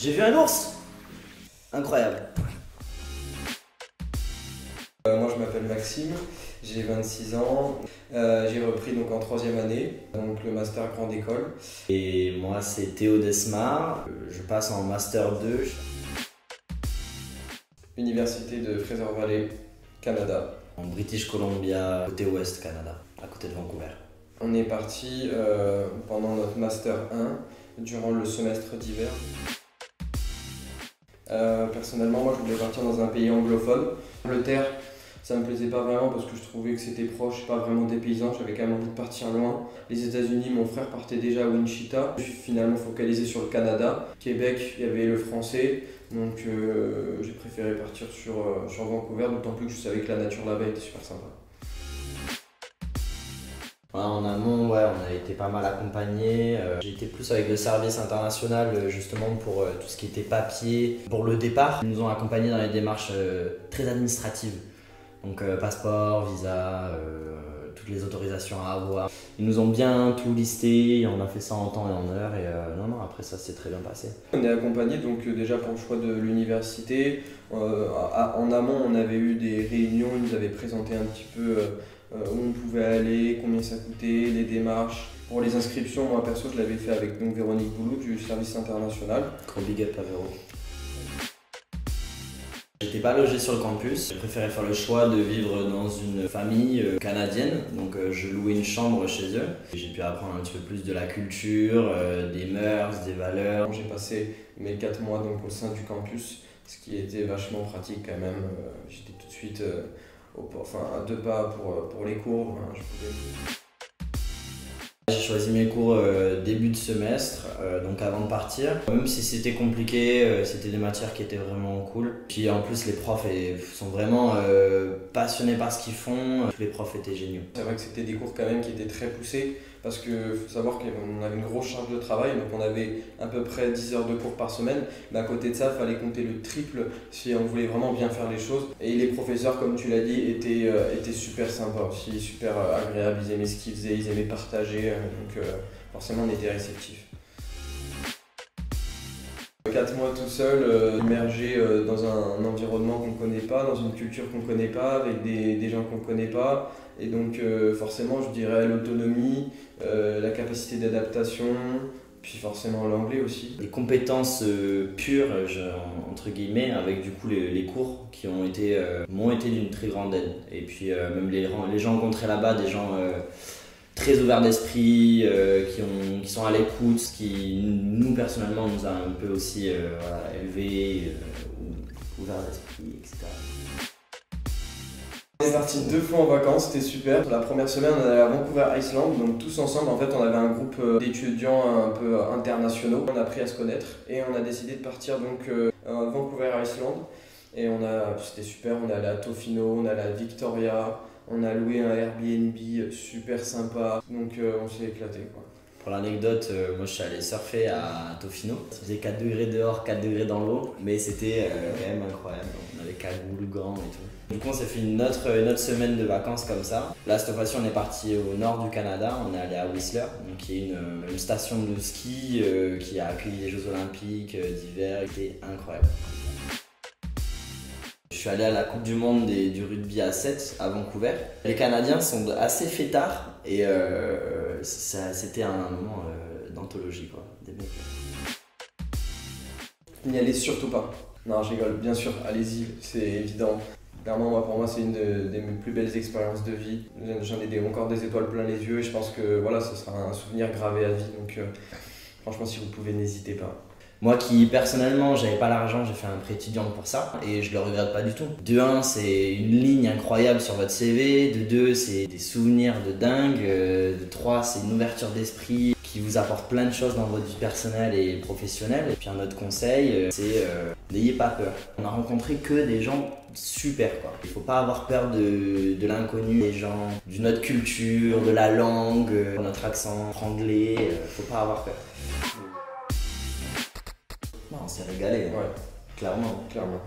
J'ai vu un ours. Incroyable. Moi je m'appelle Maxime, j'ai 26 ans, j'ai repris donc en 3e année, donc le master grande école. Et moi c'est Théo Desmar, je passe en master 2. Université de Fraser Valley, Canada. En British Columbia, côté ouest Canada, à côté de Vancouver. On est parti pendant notre master 1, durant le semestre d'hiver. Personnellement, moi je voulais partir dans un pays anglophone. L'Angleterre, ça me plaisait pas vraiment parce que je trouvais que c'était proche, pas vraiment des paysans, j'avais quand même envie de partir loin. Les États-Unis, mon frère partait déjà à Wichita. Je suis finalement focalisé sur le Canada. Québec, il y avait le français, donc j'ai préféré partir sur Vancouver, d'autant plus que je savais que la nature là-bas était super sympa. En amont, ouais, on a été pas mal accompagnés. J'ai été plus avec le service international justement pour tout ce qui était papier. Pour le départ, ils nous ont accompagnés dans les démarches très administratives. Donc passeport, visa, toutes les autorisations à avoir. Ils nous ont bien tout listé, on a fait ça en temps et en heure et non, après ça s'est très bien passé. On est accompagnés donc déjà pour le choix de l'université. En amont, on avait eu des réunions, ils nous avaient présenté un petit peu où on pouvait aller, combien ça coûtait, les démarches. Pour les inscriptions, moi perso, je l'avais fait avec donc, Véronique Boulou du service international. Gros big up à Véro. J'étais pas logé sur le campus, j'ai préféré faire le choix de vivre dans une famille canadienne, donc je louais une chambre chez eux. J'ai pu apprendre un petit peu plus de la culture, des mœurs, des valeurs. J'ai passé mes 4 mois donc, au sein du campus, ce qui était vachement pratique quand même. J'étais tout de suite à 2 pas pour les cours. J'ai choisi mes cours début de semestre, donc avant de partir. Même si c'était compliqué, c'était des matières qui étaient vraiment cool. Puis en plus les profs sont vraiment passionnés par ce qu'ils font. Tous les profs étaient géniaux. C'est vrai que c'était des cours quand même qui étaient très poussés parce qu'il faut savoir qu'on avait une grosse charge de travail, donc on avait à peu près 10 heures de cours par semaine. Mais à côté de ça, il fallait compter le triple si on voulait vraiment bien faire les choses. Et les professeurs, comme tu l'as dit, étaient super sympas aussi, super agréables, ils aimaient ce qu'ils faisaient, ils aimaient partager, donc forcément on était réceptifs. 4 mois tout seul, immergé dans un environnement qu'on ne connaît pas, dans une culture qu'on ne connaît pas, avec des gens qu'on ne connaît pas. Et donc forcément je dirais l'autonomie, la capacité d'adaptation, puis forcément l'anglais aussi. Les compétences pures, entre guillemets, avec du coup les cours qui m'ont été d'une très grande aide. Et puis même les gens rencontrés là-bas, des gens très ouverts d'esprit, qui sont à l'écoute, ce qui nous personnellement nous a un peu aussi élevés, ouverts d'esprit, etc. On est parti 2 fois en vacances, c'était super. La première semaine, on allait à Vancouver Island, donc tous ensemble, en fait, on avait un groupe d'étudiants un peu internationaux. On a appris à se connaître et on a décidé de partir donc à Vancouver Island. Et c'était super, on est allé à Tofino, on est allé à Victoria, on a loué un Airbnb super sympa, donc on s'est éclaté quoi. Pour l'anecdote, moi je suis allé surfer à Tofino. Ça faisait 4 degrés dehors, 4 degrés dans l'eau, mais c'était quand même incroyable. On avait cagoule, gants et tout. Du coup, on s'est fait une autre semaine de vacances comme ça. Là, cette fois-ci, on est parti au nord du Canada. On est allé à Whistler, donc, qui est une station de ski qui a accueilli les Jeux Olympiques d'hiver. C'était incroyable. Je suis allé à la Coupe du Monde du rugby à 7 à Vancouver. Les Canadiens sont assez fêtards et c'était un moment d'anthologie quoi. Des mecs. N'y allez surtout pas. Non, je rigole, bien sûr, allez-y, c'est évident. Clairement, pour moi, c'est une des plus belles expériences de vie. J'en ai encore des étoiles plein les yeux et je pense que voilà, ce sera un souvenir gravé à vie. Donc franchement, si vous pouvez, n'hésitez pas. Moi qui personnellement j'avais pas l'argent, j'ai fait un prêt étudiant pour ça et je le regrette pas du tout. De 1, c'est une ligne incroyable sur votre CV, de 2, c'est des souvenirs de dingue, de 3, c'est une ouverture d'esprit qui vous apporte plein de choses dans votre vie personnelle et professionnelle. Et puis un autre conseil, c'est n'ayez pas peur. On a rencontré que des gens super quoi. Il faut pas avoir peur de l'inconnu, des gens d'une autre culture, de la langue, notre accent anglais, faut pas avoir peur. On s'est régalé, Ouais. Clairement. Clairement.